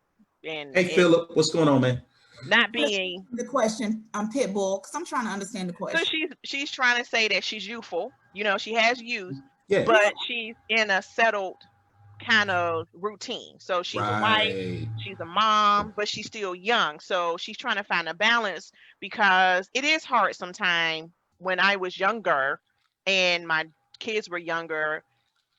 Hey, Philip, what's going on, man? Not being the question, Pitbull, because I'm trying to understand the question. So she's trying to say that she's youthful. You know, she has youth, yeah, but she's in a settled kind of routine. So she's a wife, she's a mom, but she's still young. So she's trying to find a balance because it is hard sometimes. When I was younger and my kids were younger,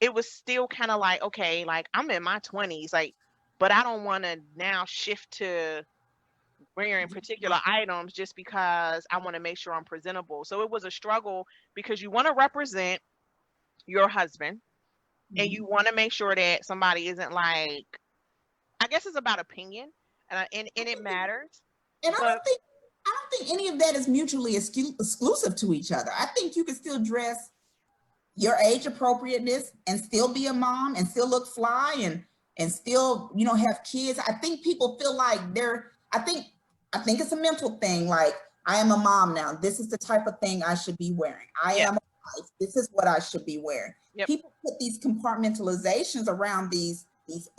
it was still kind of like, okay, like I'm in my 20s, like, but I don't want to now shift to wearing particular items just because I want to make sure I'm presentable. So it was a struggle because you want to represent your husband, And you want to make sure that somebody isn't like, I guess it's about opinion, and it matters. And I don't think any of that is mutually exclusive to each other. I think you can still dress your age appropriateness and still be a mom and still look fly and still, you know, have kids. I think people feel like I think it's a mental thing. Like, I am a mom now. This is the type of thing I should be wearing. I am a wife. This is what I should be wearing. Yep. People put these compartmentalizations around these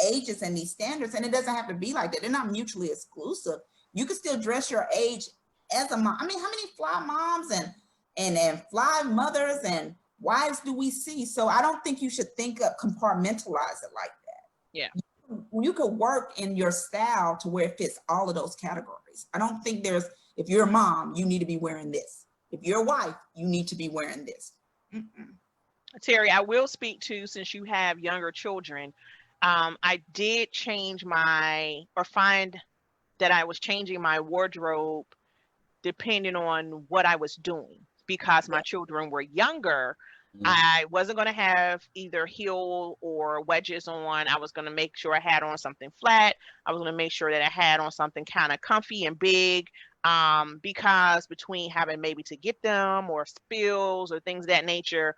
ages and these standards, and it doesn't have to be like that. They're not mutually exclusive. You can still dress your age as a mom. I mean, how many fly moms and fly mothers and wives do we see? So I don't think you should compartmentalize it like that. Yeah. You could work in your style to where it fits all of those categories. I don't think if you're a mom, you need to be wearing this. If you're a wife, you need to be wearing this. Terry, I will speak to, since you have younger children, I did find that I was changing my wardrobe depending on what I was doing, because my children were younger. I wasn't going to have either heel or wedges on. I was going to make sure I had on something flat. I was going to make sure that I had on something kind of comfy and big, because between having maybe to get them or spills or things of that nature,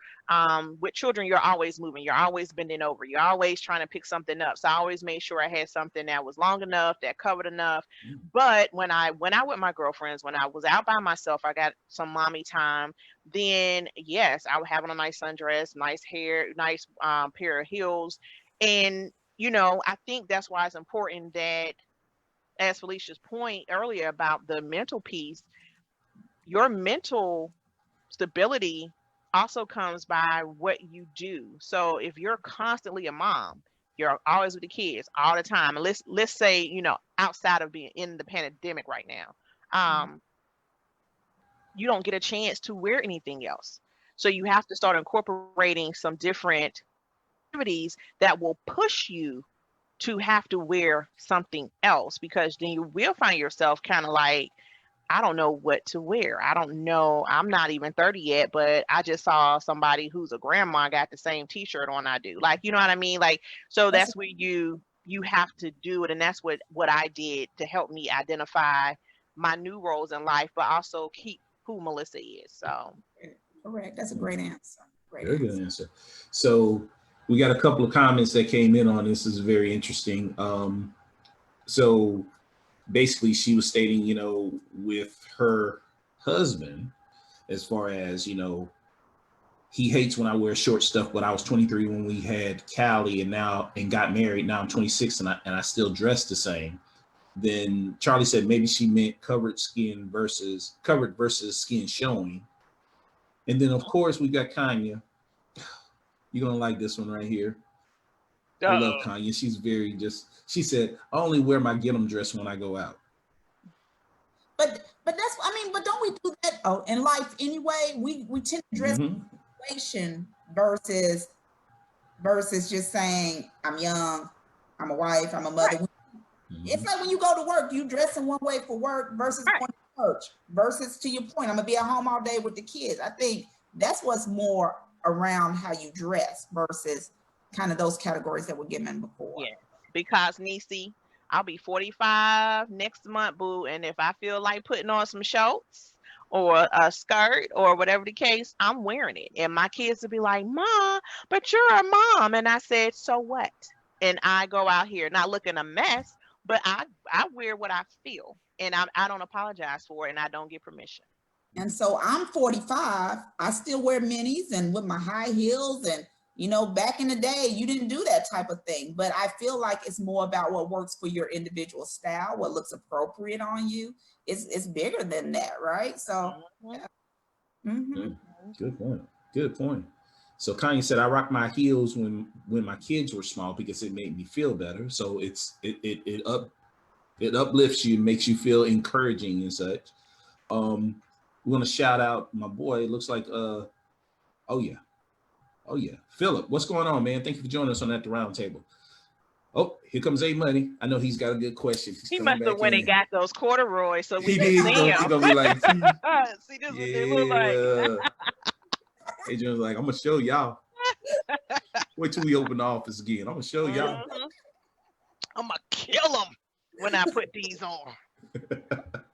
with children, you're always moving, you're always bending over, you're always trying to pick something up. So I always made sure I had something that was long enough, that covered enough. But when I went out with my girlfriends, when I was out by myself, I got some mommy time, then yes, I would have on a nice sundress, nice hair, nice pair of heels. And, you know, I think that's why it's important that, as Felicia's point earlier about the mental piece, your mental stability also comes by what you do. So if you're constantly a mom, you're always with the kids all the time, and let's say, you know, outside of being in the pandemic right now, you don't get a chance to wear anything else. So you have to start incorporating some different activities that will push you to have to wear something else, because then you will find yourself kind of like, I don't know what to wear. I don't know. I'm not even 30 yet, but I just saw somebody who's a grandma got the same t-shirt on I do. Like, you know what I mean? Like, so that's where you have to do it. And that's what I did to help me identify my new roles in life, but also keep who Melissa is. So correct. That's a great answer. Very good answer. So we got a couple of comments that came in on this. This is very interesting. So basically she was stating, you know, with her husband, as far as, you know, he hates when I wear short stuff, but I was 23 when we had Callie and got married. Now I'm 26 and I still dress the same. Then Charlie said maybe she meant covered versus skin showing. And then of course we got Kanya. You're gonna like this one right here. I love Kanye. She's she said, I only wear my get 'em dress when I go out. But don't we do that in life anyway? We tend to dress situation versus just saying, I'm young, I'm a wife, I'm a mother. Right. It's like when you go to work, you dress in one way for work versus going to church, versus, to your point, I'm gonna be at home all day with the kids. I think that's what's more around how you dress versus kind of those categories that were given before. Yeah, because Niecy, I'll be 45 next month, boo, and if I feel like putting on some shorts or a skirt or whatever the case, I'm wearing it. And my kids will be like, Mom, but you're a mom. And I said, so what? And I go out here not looking a mess, but I wear what I feel, and I don't apologize for it, and I don't get permission. And so I'm 45. I still wear minis and with my high heels. And, you know, back in the day, you didn't do that type of thing. But I feel like it's more about what works for your individual style, what looks appropriate on you. It's bigger than that, right? So, Good point. Good point. So Kanye said, I rock my heels when my kids were small because it made me feel better. So it uplifts you, makes you feel encouraging and such. We're gonna shout out my boy. It looks like oh yeah, Philip. What's going on, man? Thank you for joining us on At the Round Table. Oh, here comes A Money. I know he's got a good question. He must have went and got those corduroys, so we he can did. see He's him. gonna be like, see this what they look like. Adrian's like, I'm gonna show y'all. Wait till we open the office again. I'm gonna show y'all. I'm gonna kill them when I put these on.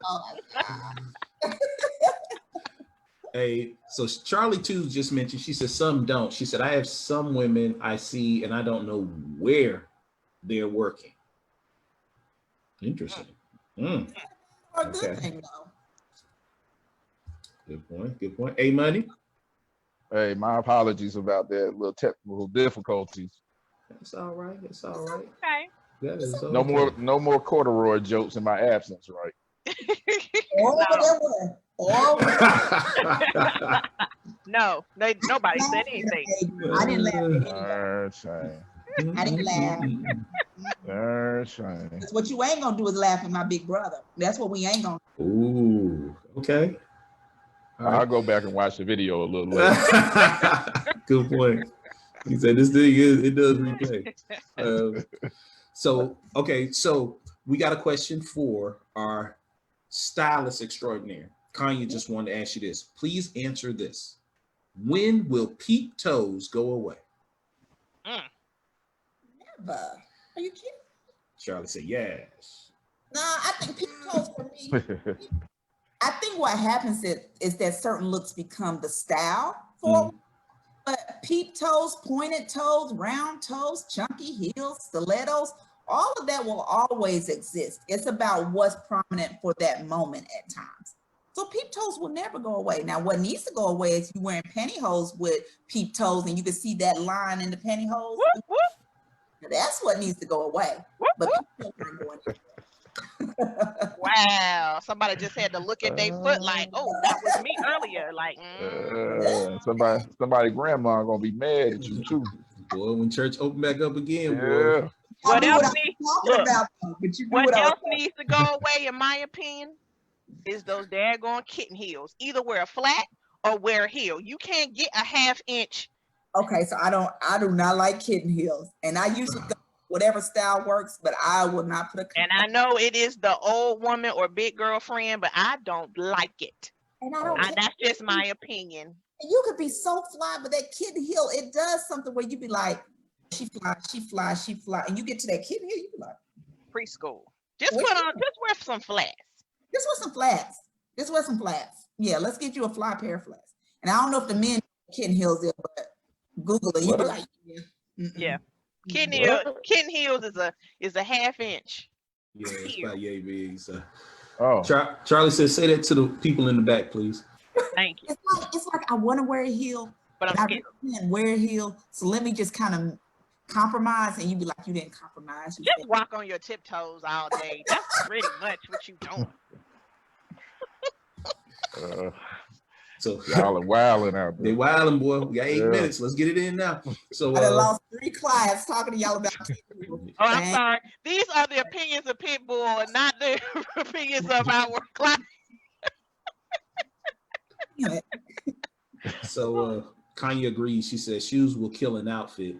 Oh my God. Hey, so Charlie too just mentioned, she said some don't. She said, I have some women I see and I don't know where they're working. Interesting. A good Okay. thing though. Good point. Good point. Hey, Money. Hey, my apologies about that little technical difficulties. It's all right. It's all right. Okay. That is okay. No more corduroy jokes in my absence, right? No, nobody said anything. I didn't laugh. I didn't laugh. Shame. That's what you ain't gonna do is laugh at my big brother. That's what we ain't gonna do. Ooh, okay. I'll go back and watch the video a little later. Good point. He said this thing it does replay. So we got a question for our stylist extraordinaire. Kanye just wanted to ask you this. Please answer this. When will peep toes go away? Never. Are you kidding? Charlie said yes. Nah, I think peep toes for me. I think what happens is that certain looks become the style for but peep toes, pointed toes, round toes, chunky heels, stilettos, all of that will always exist. It's about what's prominent for that moment at times. So peep toes will never go away. Now, what needs to go away is you wearing pantyhose with peep toes and you can see that line in the pantyhose. Whoop, whoop. That's what needs to go away. Whoop, But whoop. peep toes aren't going Wow, somebody just had to look at their foot like, oh, that was me earlier. Like, somebody grandma gonna be mad at you too. Boy, when church open back up again, Yeah. boy. What else else needs to go away, in my opinion, is those daggone kitten heels. Either wear a flat or wear a heel. You can't get a half-inch. Okay, so I do not like kitten heels, and I usually go whatever style works, but I will not put a. And I know it is the old woman or big girlfriend, but I don't like it. And I don't. That's just my opinion. And you could be so fly, but that kitten heel, it does something where you be like, she fly, and you get to that kitten heel, you be like, preschool. Just wear some flats. Just wear some flats. Yeah, let's get you a fly pair of flats. And I don't know if the men kitten heels there, but Google it. You be like, yeah. Kitten heels is a half-inch. Yeah, it's about yay big. So. Oh. Charlie says, say that to the people in the back, please. Thank you. It's like I want to wear a heel, but I really can't wear a heel. So let me just kind of compromise, and you be like, you didn't compromise. Just walk on your tiptoes all day. That's pretty much what you doing. So y'all are wilding out there. They wilding, boy. We got 8 minutes. Let's get it in now. So I done lost 3 clients talking to y'all about. I'm sorry. These are the opinions of Pitbull, and not the opinions of our clients. So Kanye agrees. She said shoes will kill an outfit.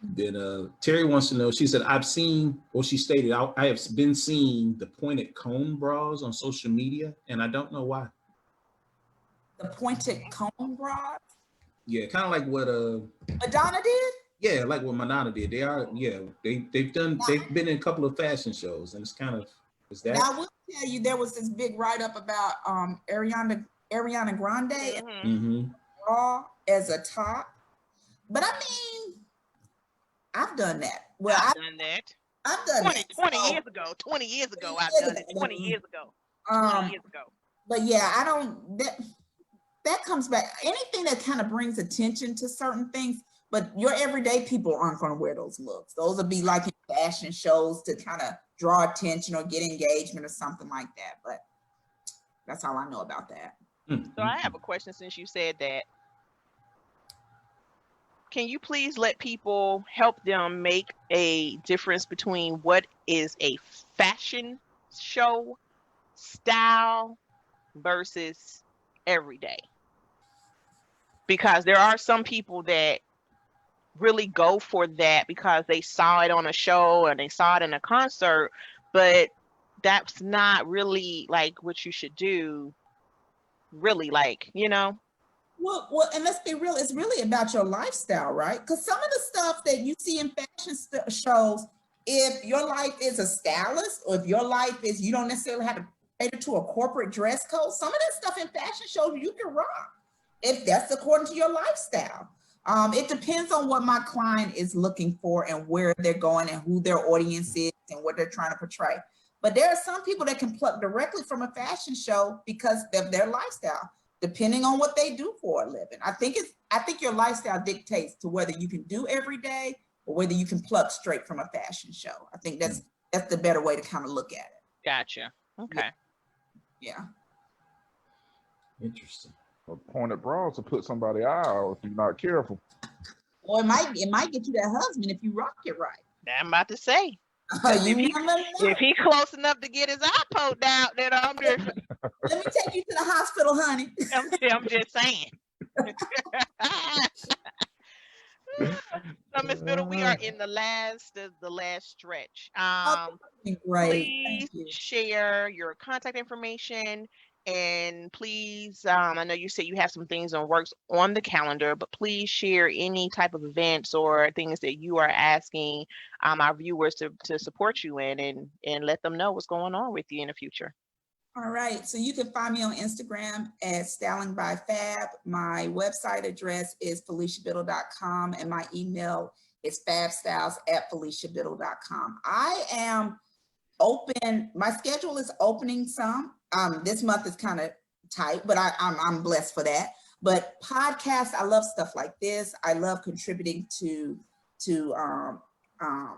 Then Terry wants to know. She said, she stated, I have been seeing the pointed cone bras on social media, and I don't know why. The pointed cone bras? Yeah, kind of like what Madonna did? Yeah, like what Madonna did. They've been in a couple of fashion shows, and it's kind of that. Now I will tell you, there was this big write-up about Ariana Grande bra as a top. But I mean, I've done that. Well, I've done that. I've done 20 years ago. 20 years ago, I've done it. 20 years ago. 20 years ago. But yeah, I don't. That comes back. Anything that kind of brings attention to certain things, but your everyday people aren't going to wear those looks. Those will be like in fashion shows to kind of draw attention or get engagement or something like that. But that's all I know about that. So I have a question since you said that. Can you please let people help them make a difference between what is a fashion show style versus everyday? Because there are some people that really go for that because they saw it on a show or they saw it in a concert, but that's not really like what you should do. Really, like, you know? Well, and let's be real, it's really about your lifestyle, right? Because some of the stuff that you see in fashion shows, if your life is a stylist, or if your life is, you don't necessarily have to cater to a corporate dress code, some of that stuff in fashion shows you can rock, if that's according to your lifestyle. It depends on what my client is looking for and where they're going and who their audience is and what they're trying to portray. But there are some people that can pluck directly from a fashion show because of their lifestyle, depending on what they do for a living. I think your lifestyle dictates to whether you can do every day or whether you can pluck straight from a fashion show. I think that's the better way to kind of look at it. Gotcha. Okay. Yeah. Interesting. A pointed bras to put somebody out if you're not careful. Or it might get you that husband if you rock it right. I'm about to say. If he close enough to get his eye poked out, then I'm just. Let me take you to the hospital, honey. I'm just saying. So, Miss Bittle, we are in the last stretch. Great. Please share your contact information, and please, I know you said you have some things on works on the calendar, but please share any type of events or things that you are asking our viewers to support you in, and let them know what's going on with you in the future. All right, so you can find me on Instagram at Styling by Fab. My website address is FeliciaBittle.com, and my email is fabstyles@FeliciaBittle.com. I am open. My schedule is opening some. This month is kind of tight, but I'm blessed for that. But podcasts, I love stuff like this. I love contributing to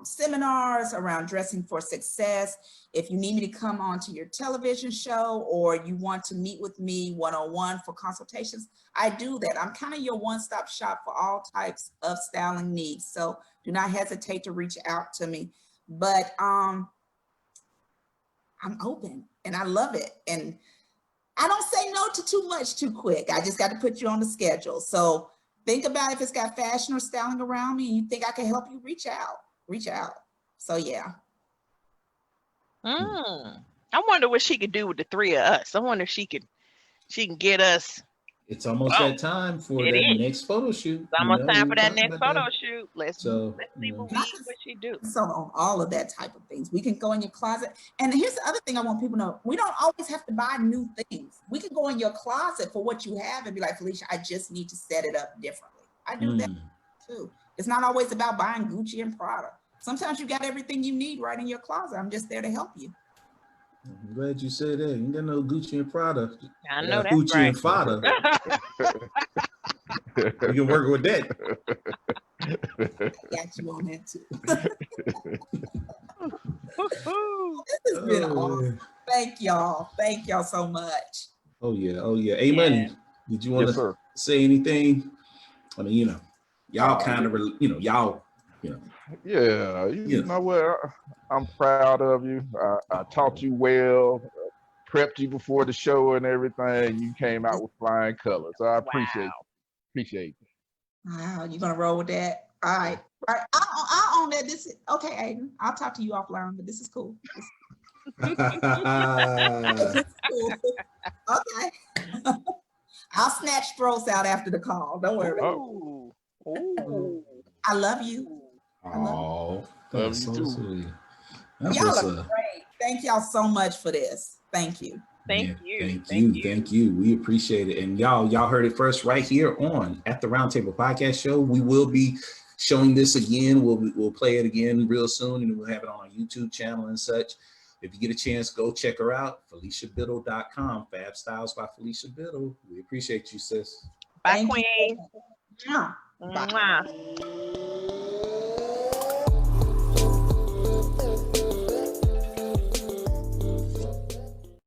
seminars around dressing for success. If you need me to come onto your television show or you want to meet with me one-on-one for consultations, I do that. I'm kind of your one-stop shop for all types of styling needs. So do not hesitate to reach out to me. But I'm open and I love it. And I don't say no to too much too quick. I just got to put you on the schedule. So think about if it's got fashion or styling around me and you think I can help you, reach out. So yeah. I wonder what she could do with the three of us. I wonder if she can get us. It's almost that time for that next photo shoot. It's almost time for that next photo shoot. Let's see what she do. So on all of that type of things, we can go in your closet. And here's the other thing I want people to know. We don't always have to buy new things. We can go in your closet for what you have and be like, Felicia, I just need to set it up differently. I do that too. It's not always about buying Gucci and Prada. Sometimes you got everything you need right in your closet. I'm just there to help you. I'm glad you said that. You got no Gucci and Prada. I know that's Gucci right. and Fada. You can work with that. I got you on that too. This has been awesome. Thank y'all. Thank y'all so much. Oh yeah. Hey, Money, did you want to say anything? I mean, y'all kind of, y'all. Yeah, you know what? I'm proud of you. I taught you well, prepped you before the show and everything. You came out with flying colors. So I appreciate it. Wow, you gonna roll with that? All right. I'll own that. This is okay, Aiden. I'll talk to you offline, but this is cool. This is cool. Okay. I'll snatch throats out after the call. Don't worry. Oh. I love you. Oh, that's so sweet. Y'all are great. Thank y'all so much for this. Thank you. Thank you. Thank you. We appreciate it. And y'all heard it first right here on At the Roundtable Podcast Show. We will be showing this again. We'll play it again real soon, and we'll have it on our YouTube channel and such. If you get a chance, go check her out. FeliciaBittle.com. Fab Styles by Felicia Bittle. We appreciate you, sis. Bye, Queen. Bye.